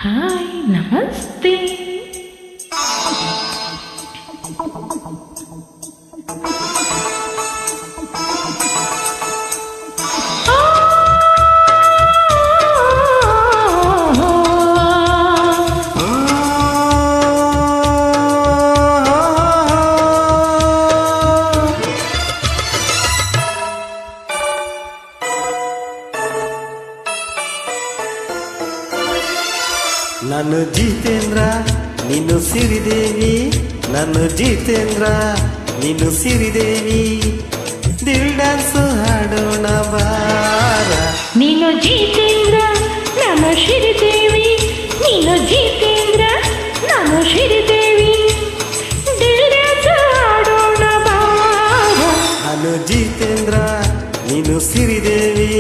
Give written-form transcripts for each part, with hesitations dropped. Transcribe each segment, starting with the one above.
Hi ನಮಸ್ತೆ. ನಾನು ಜಿತೇಂದ್ರ ನೀನು ಸಿರಿದೇವಿ, ನಾನು ಜಿತೇಂದ್ರ ನೀನು ಸಿರಿದೇವಿ, ದಿಲ್ ಡ್ಯಾನ್ಸ್ ಹಾಡೋಣ ಬಾರ. ನೀನು ಜಿತೇಂದ್ರ ನಾನು ಶ್ರೀದೇವಿ, ನೀನು ಜಿತೇಂದ್ರ ನಾನು ಶ್ರೀದೇವಿ, ದಿಲ್ ಡ್ಯಾನ್ಸ್ ಹಾಡೋಣ ಬಾರ. ನಾನು ಜಿತೇಂದ್ರ ನೀನು ಸಿರಿದೇವಿ.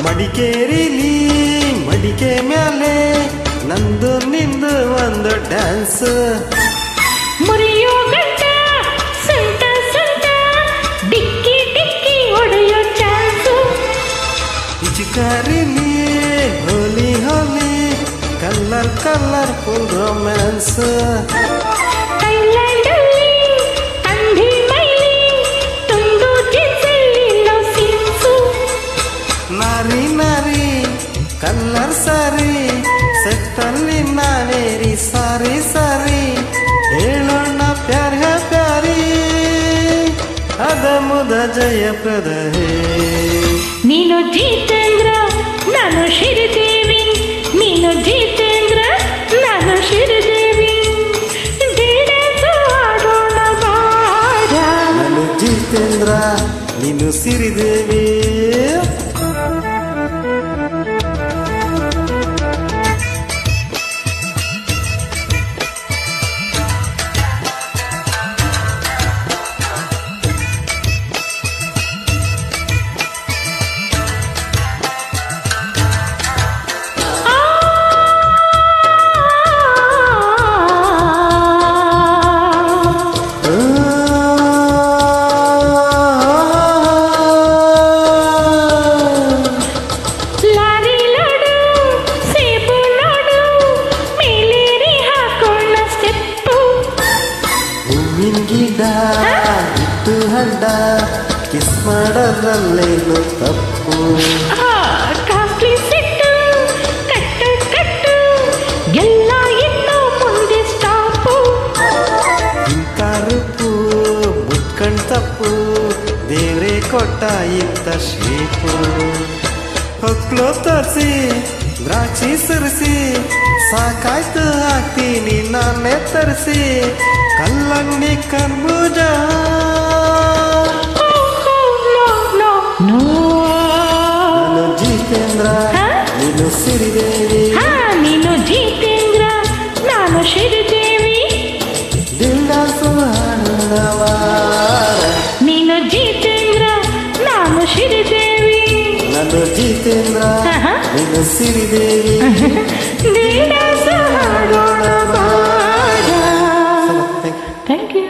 ಮಡಿಕೇರಿಲಿ ಮಡಿಕೆ ಮ್ಯಾಲೆ ನಂದು ನಿಂದು ಒಂದು ಡ್ಯಾನ್ಸ್, ಮುರಿಯೋ ಗಂಟ ಸಂತ ಸಂತ ಡಿಕ್ಕಿ ಡಿಕ್ಕಿ ಹೊಡೆಯೋ ಚಾನ್ಸು. ಚಿಕಾರಿಲಿ ಹೋಲಿ ಹೋಲಿ ಕಲರ್ ಕಲರ್ಫುಲ್ ರೊಮ್ಯಾನ್ಸ್. ಥೈಲ್ಯಾಂಡಲ್ಲಿ ಅಂಧಿ ಮೈಲಿ ತುಂಡು ಜಿನ್ಸಲ್ಲಿ ಲವ್ ಸೀನ್ಸು. ನಾರಿ ನಾರಿ ಕಲ್ಲರ್ ಸಾರಿ ಸೆಟ್ಟಲ್ಲಿ ನಾವೇರಿ ಸಾರಿ ಸಾರಿ ಹೇಳೋಣ ಪ್ಯಾರ ಪ್ಯಾರಿ ಅದ ಮುದ ಜಯಪ್ರದ ಹೇ. ನೀನು ಜಿತೇಂದ್ರ ನಾನು ಶ್ರೀದೇವಿ, ನೀನು ಜಿತೇಂದ್ರ ನಾನು ಶ್ರೀದೇವಿ, ಡ್ಯಾನ್ಸ್ ಆಡೋಣ ಬಾರ. ನಾನು ಜಿತೇಂದ್ರ ನೀನು ಸಿರಿದೇವಿ. ಗಿಡ ಇಟ್ಟು ಹಡ್ಡ ಕಿಸ್ ಮಾಡೋದ್ರಲ್ಲೇನು ತಪ್ಪು. ಕಾಸ್ಟ್ಲಿ ಸೆಟ್ಟು ಕಟ್ಟು ಕಟ್ಟು ಎಲ್ಲ ಇನ್ನು ಮುಂದೆ ಸ್ಟಾಪು. ಹಿಂಕಾರುಪು ಮುಟ್ಕಂಡ್ ತಪ್ಪು ದೇವ್ರೆ ಕೊಟ್ಟ ಇಂಥ ಶೇಪು. ಹೊಕ್ಲೋ ತರಿಸಿ ದ್ರಾಕ್ಷಿ ಸುರಿಸಿ ಸಾಕಾಯ್ತು ಹಾಕ್ತೀನಿ ನಾನೇ ತರಿಸಿ ಕಲ್ಲಂಗಡಿ ಕರ್ಬೂಜ. ನಾನು ಜಿತೇಂದ್ರ ನೀನು ಸಿರಿದೇವಿ, ನೀನು ಜಿತೇಂದ್ರ ನಾನು ಶ್ರೀದೇವಿ, ದಿಲ್ ಡ್ಯಾನ್ಸ್ ಹಾಡೋಣ ಬಾರ. ನೀನು ಜಿತೇಂದ್ರ ನಾನು ಶ್ರೀದೇವಿ, ನಾನು ಜಿತೇಂದ್ರ ನೀನು ಸಿರಿದೇವಿ, ದಿಲ್ ಡ್ಯಾನ್ಸ್ ಹಾಡೋಣ ಬಾರ. Thank you.